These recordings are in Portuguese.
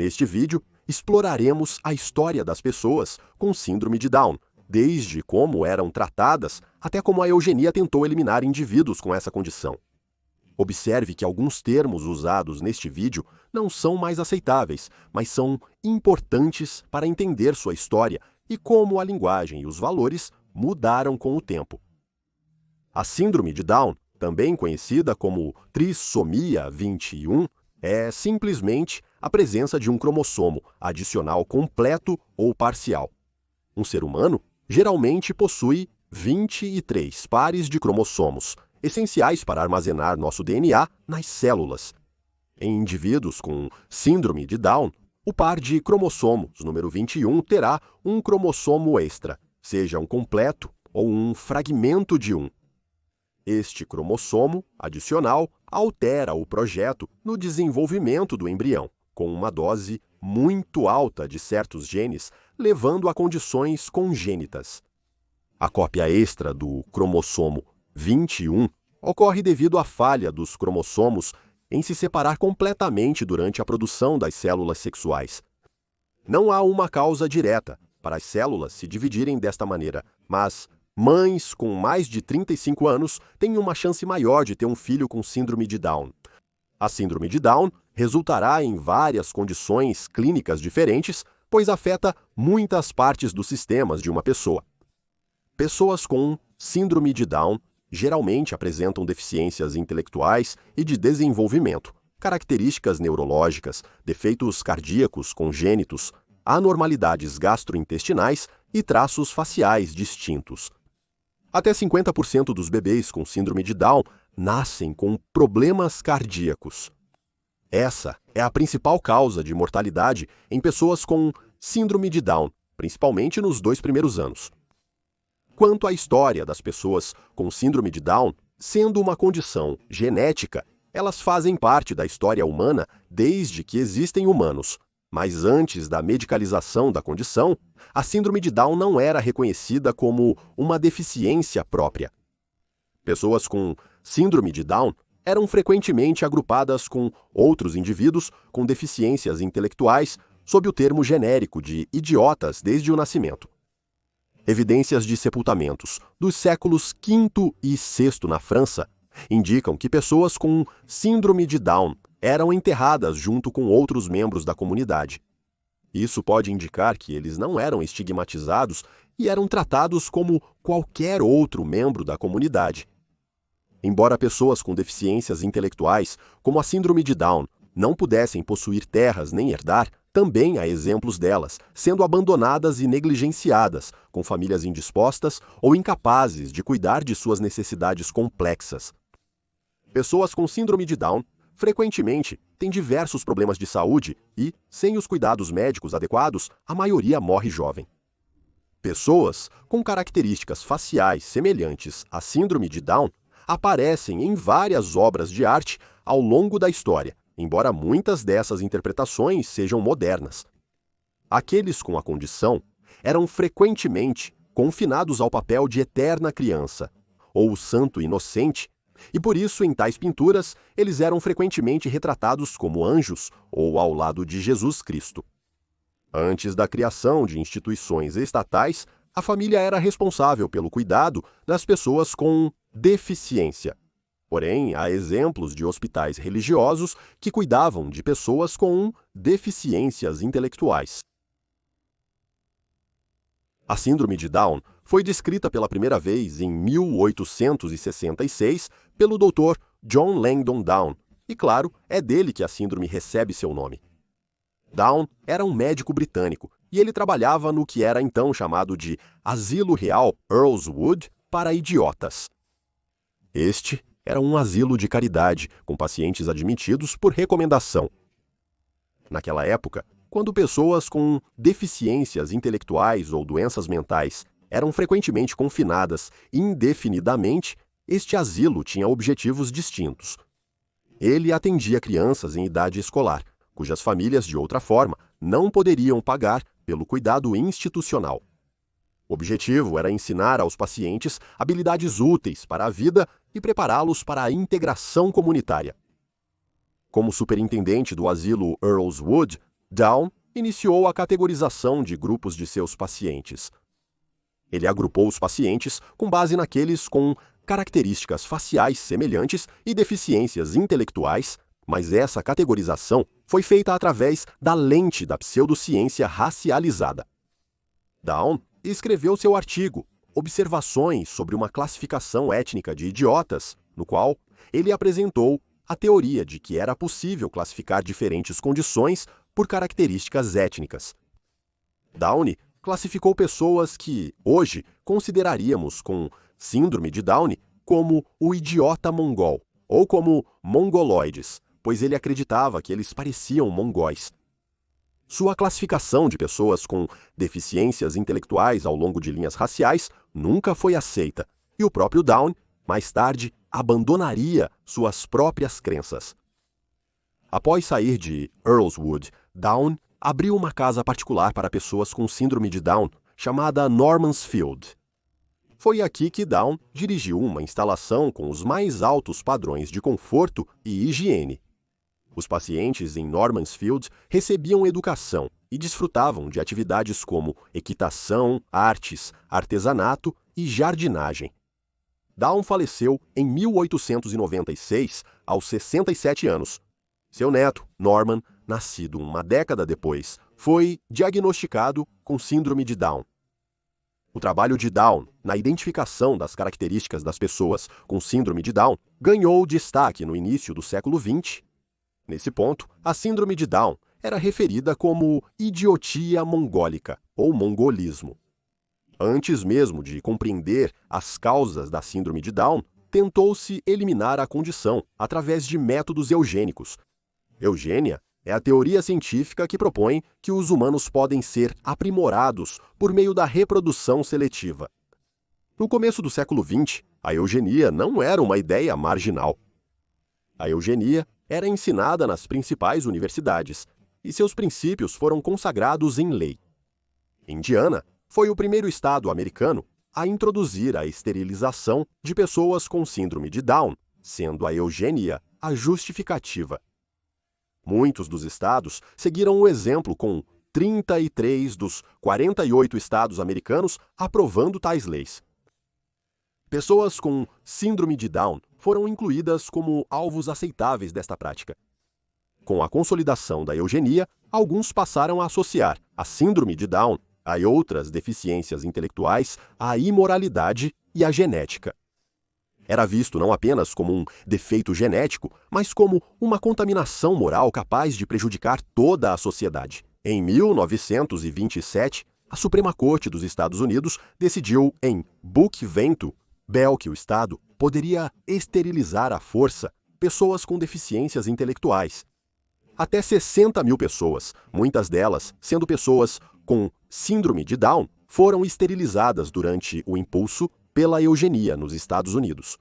Neste vídeo, exploraremos a história das pessoas com síndrome de Down, desde como eram tratadas até como a eugenia tentou eliminar indivíduos com essa condição. Observe que alguns termos usados neste vídeo não são mais aceitáveis, mas são importantes para entender sua história e como a linguagem e os valores mudaram com o tempo. A síndrome de Down, também conhecida como trissomia 21, é simplesmente a presença de um cromossomo adicional completo ou parcial. Um ser humano geralmente possui 23 pares de cromossomos, essenciais para armazenar nosso DNA nas células. Em indivíduos com síndrome de Down, o par de cromossomos número 21 terá um cromossomo extra, seja um completo ou um fragmento de um. Este cromossomo adicional altera o projeto no desenvolvimento do embrião, com uma dose muito alta de certos genes, levando a condições congênitas. A cópia extra do cromossomo 21 ocorre devido à falha dos cromossomos em se separar completamente durante a produção das células sexuais. Não há uma causa direta para as células se dividirem desta maneira, mas mães com mais de 35 anos têm uma chance maior de ter um filho com síndrome de Down. A síndrome de Down resultará em várias condições clínicas diferentes, pois afeta muitas partes dos sistemas de uma pessoa. Pessoas com síndrome de Down geralmente apresentam deficiências intelectuais e de desenvolvimento, características neurológicas, defeitos cardíacos congênitos, anormalidades gastrointestinais e traços faciais distintos. Até 50% dos bebês com síndrome de Down nascem com problemas cardíacos. Essa é a principal causa de mortalidade em pessoas com síndrome de Down, principalmente nos 2 primeiros anos. Quanto à história das pessoas com síndrome de Down, sendo uma condição genética, elas fazem parte da história humana desde que existem humanos. Mas antes da medicalização da condição, a síndrome de Down não era reconhecida como uma deficiência própria. Pessoas com síndrome de Down eram frequentemente agrupadas com outros indivíduos com deficiências intelectuais sob o termo genérico de idiotas desde o nascimento. Evidências de sepultamentos dos séculos V e VI na França indicam que pessoas com síndrome de Down eram enterradas junto com outros membros da comunidade. Isso pode indicar que eles não eram estigmatizados e eram tratados como qualquer outro membro da comunidade. Embora pessoas com deficiências intelectuais, como a síndrome de Down, não pudessem possuir terras nem herdar, também há exemplos delas, sendo abandonadas e negligenciadas, com famílias indispostas ou incapazes de cuidar de suas necessidades complexas. Pessoas com síndrome de Down frequentemente têm diversos problemas de saúde e, sem os cuidados médicos adequados, a maioria morre jovem. Pessoas com características faciais semelhantes à síndrome de Down aparecem em várias obras de arte ao longo da história, embora muitas dessas interpretações sejam modernas. Aqueles com a condição eram frequentemente confinados ao papel de eterna criança, ou santo inocente, e por isso, em tais pinturas, eles eram frequentemente retratados como anjos ou ao lado de Jesus Cristo. Antes da criação de instituições estatais, a família era responsável pelo cuidado das pessoas com deficiência. Porém, há exemplos de hospitais religiosos que cuidavam de pessoas com deficiências intelectuais. A síndrome de Down foi descrita pela primeira vez em 1866 pelo Dr. John Langdon Down, e claro, é dele que a síndrome recebe seu nome. Down era um médico britânico e ele trabalhava no que era então chamado de Asilo Real Earlswood para idiotas. Este era um asilo de caridade, com pacientes admitidos por recomendação. Naquela época, quando pessoas com deficiências intelectuais ou doenças mentais eram frequentemente confinadas indefinidamente, este asilo tinha objetivos distintos. Ele atendia crianças em idade escolar, cujas famílias, de outra forma, não poderiam pagar pelo cuidado institucional. O objetivo era ensinar aos pacientes habilidades úteis para a vida e prepará-los para a integração comunitária. Como superintendente do asilo Earlswood, Down iniciou a categorização de grupos de seus pacientes. Ele agrupou os pacientes com base naqueles com características faciais semelhantes e deficiências intelectuais, mas essa categorização foi feita através da lente da pseudociência racializada. Down escreveu seu artigo Observações sobre uma classificação étnica de idiotas, no qual ele apresentou a teoria de que era possível classificar diferentes condições por características étnicas. Down classificou pessoas que, hoje, consideraríamos com síndrome de Down como o idiota mongol, ou como mongoloides, pois ele acreditava que eles pareciam mongóis. Sua classificação de pessoas com deficiências intelectuais ao longo de linhas raciais nunca foi aceita, e o próprio Down, mais tarde, abandonaria suas próprias crenças. Após sair de Earlswood, Down abriu uma casa particular para pessoas com síndrome de Down, chamada Norman's Field. Foi aqui que Down dirigiu uma instalação com os mais altos padrões de conforto e higiene. Os pacientes em Norman's Field recebiam educação e desfrutavam de atividades como equitação, artes, artesanato e jardinagem. Down faleceu em 1896, aos 67 anos. Seu neto, Norman, nascido uma década depois, foi diagnosticado com síndrome de Down. O trabalho de Down na identificação das características das pessoas com síndrome de Down ganhou destaque no início do século XX. Nesse ponto, a síndrome de Down era referida como idiotia mongólica ou mongolismo. Antes mesmo de compreender as causas da síndrome de Down, tentou-se eliminar a condição através de métodos eugênicos. Eugênia é a teoria científica que propõe que os humanos podem ser aprimorados por meio da reprodução seletiva. No começo do século XX, a eugenia não era uma ideia marginal. A eugenia era ensinada nas principais universidades, e seus princípios foram consagrados em lei. Indiana foi o primeiro estado americano a introduzir a esterilização de pessoas com síndrome de Down, sendo a eugenia a justificativa. Muitos dos estados seguiram o exemplo, com 33 dos 48 estados americanos aprovando tais leis. Pessoas com síndrome de Down foram incluídas como alvos aceitáveis desta prática. Com a consolidação da eugenia, alguns passaram a associar a síndrome de Down a outras deficiências intelectuais, a imoralidade e a genética. Era visto não apenas como um defeito genético, mas como uma contaminação moral capaz de prejudicar toda a sociedade. Em 1927, a Suprema Corte dos Estados Unidos decidiu em Buck Vento Bell que o Estado poderia esterilizar à força pessoas com deficiências intelectuais. Até 60 mil pessoas, muitas delas sendo pessoas com síndrome de Down, foram esterilizadas durante o impulso pela eugenia nos Estados Unidos.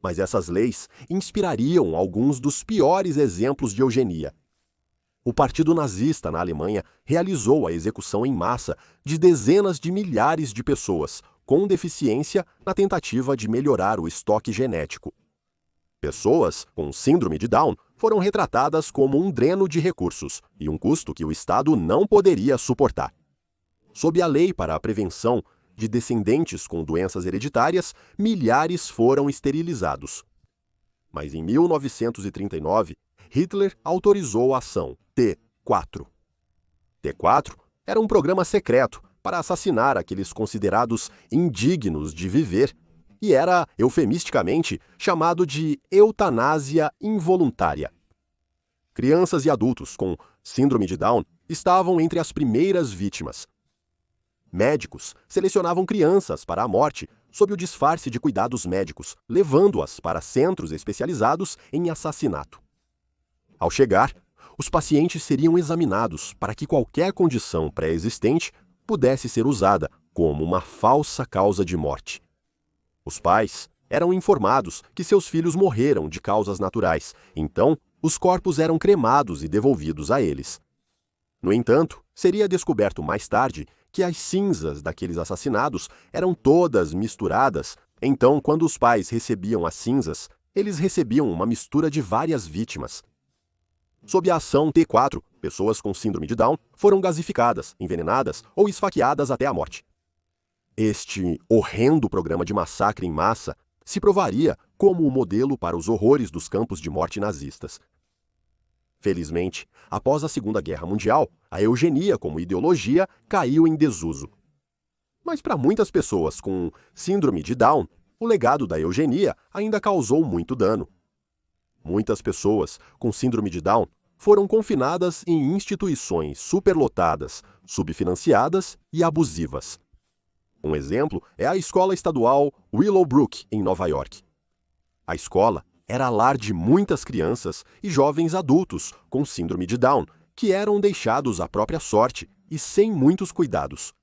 Mas essas leis inspirariam alguns dos piores exemplos de eugenia. O Partido Nazista na Alemanha realizou a execução em massa de dezenas de milhares de pessoas com deficiência na tentativa de melhorar o estoque genético. Pessoas com síndrome de Down foram retratadas como um dreno de recursos e um custo que o Estado não poderia suportar. Sob a lei para a prevenção de descendentes com doenças hereditárias, milhares foram esterilizados. Mas em 1939, Hitler autorizou a ação T4. T4 era um programa secreto para assassinar aqueles considerados indignos de viver e era, eufemisticamente, chamado de eutanásia involuntária. Crianças e adultos com síndrome de Down estavam entre as primeiras vítimas. Médicos selecionavam crianças para a morte sob o disfarce de cuidados médicos, levando-as para centros especializados em assassinato. Ao chegar, os pacientes seriam examinados para que qualquer condição pré-existente pudesse ser usada como uma falsa causa de morte. Os pais eram informados que seus filhos morreram de causas naturais, então os corpos eram cremados e devolvidos a eles. No entanto, seria descoberto mais tarde que as cinzas daqueles assassinados eram todas misturadas, então quando os pais recebiam as cinzas, eles recebiam uma mistura de várias vítimas. Sob a ação T4, pessoas com síndrome de Down foram gasificadas, envenenadas ou esfaqueadas até a morte. Este horrendo programa de massacre em massa se provaria como o modelo para os horrores dos campos de morte nazistas. Felizmente, após a Segunda Guerra Mundial, a eugenia como ideologia caiu em desuso. Mas para muitas pessoas com síndrome de Down, o legado da eugenia ainda causou muito dano. Muitas pessoas com síndrome de Down foram confinadas em instituições superlotadas, subfinanciadas e abusivas. Um exemplo é a escola estadual Willowbrook, em Nova York. A escola era lar de muitas crianças e jovens adultos com síndrome de Down, que eram deixados à própria sorte e sem muitos cuidados.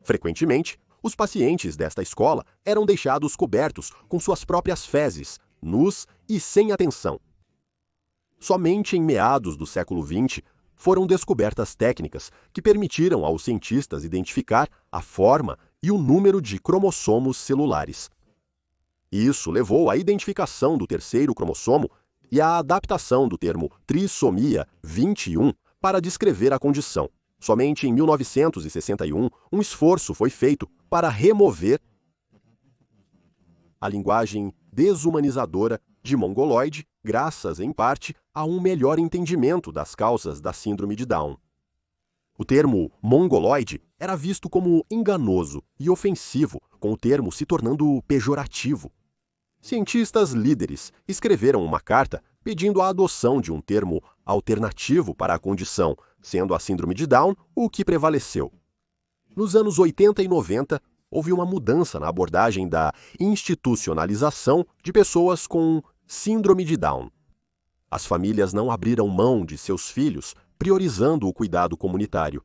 Frequentemente, os pacientes desta escola eram deixados cobertos com suas próprias fezes, nus e sem atenção. Somente em meados do século XX foram descobertas técnicas que permitiram aos cientistas identificar a forma e o número de cromossomos celulares. Isso levou à identificação do terceiro cromossomo e à adaptação do termo trissomia 21 para descrever a condição. Somente em 1961, um esforço foi feito para remover a linguagem desumanizadora de mongoloide, graças, em parte, a um melhor entendimento das causas da síndrome de Down. O termo mongoloide era visto como enganoso e ofensivo, com o termo se tornando pejorativo. Cientistas líderes escreveram uma carta pedindo a adoção de um termo alternativo para a condição, sendo a síndrome de Down o que prevaleceu. Nos anos 80 e 90, houve uma mudança na abordagem da institucionalização de pessoas com síndrome de Down. As famílias não abriram mão de seus filhos, priorizando o cuidado comunitário.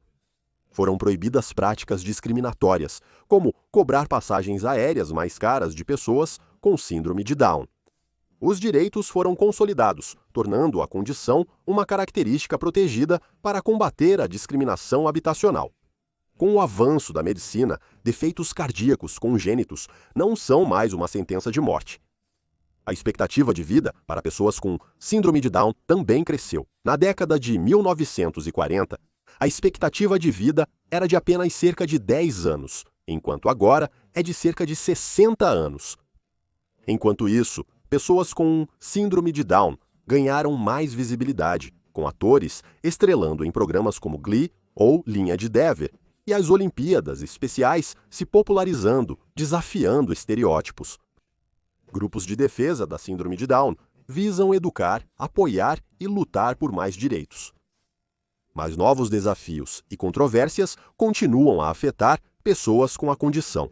Foram proibidas práticas discriminatórias, como cobrar passagens aéreas mais caras de pessoas com síndrome de Down. Os direitos foram consolidados, tornando a condição uma característica protegida para combater a discriminação habitacional. Com o avanço da medicina, defeitos cardíacos congênitos não são mais uma sentença de morte. A expectativa de vida para pessoas com síndrome de Down também cresceu. Na década de 1940, a expectativa de vida era de apenas cerca de 10 anos, enquanto agora é de cerca de 60 anos. Enquanto isso, pessoas com síndrome de Down ganharam mais visibilidade, com atores estrelando em programas como Glee ou Linha de Dever, e as Olimpíadas especiais se popularizando, desafiando estereótipos. Grupos de defesa da síndrome de Down visam educar, apoiar e lutar por mais direitos. Mas novos desafios e controvérsias continuam a afetar pessoas com a condição.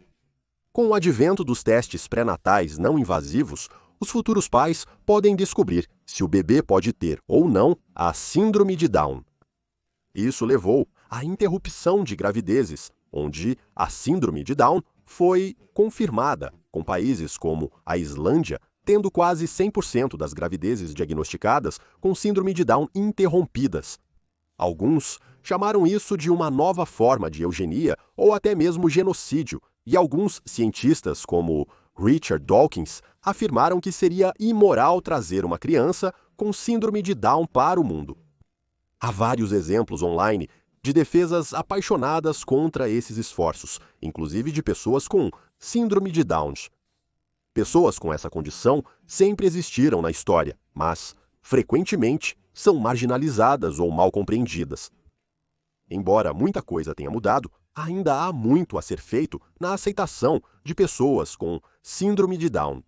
Com o advento dos testes pré-natais não invasivos, os futuros pais podem descobrir se o bebê pode ter ou não a síndrome de Down. Isso levou à interrupção de gravidezes, onde a síndrome de Down foi confirmada, com países como a Islândia tendo quase 100% das gravidezes diagnosticadas com síndrome de Down interrompidas. Alguns chamaram isso de uma nova forma de eugenia ou até mesmo genocídio, e alguns cientistas, como Richard Dawkins, afirmaram que seria imoral trazer uma criança com síndrome de Down para o mundo. Há vários exemplos online de defesas apaixonadas contra esses esforços, inclusive de pessoas com síndrome de Down. Pessoas com essa condição sempre existiram na história, mas, frequentemente, são marginalizadas ou mal compreendidas. Embora muita coisa tenha mudado, ainda há muito a ser feito na aceitação de pessoas com síndrome de Down.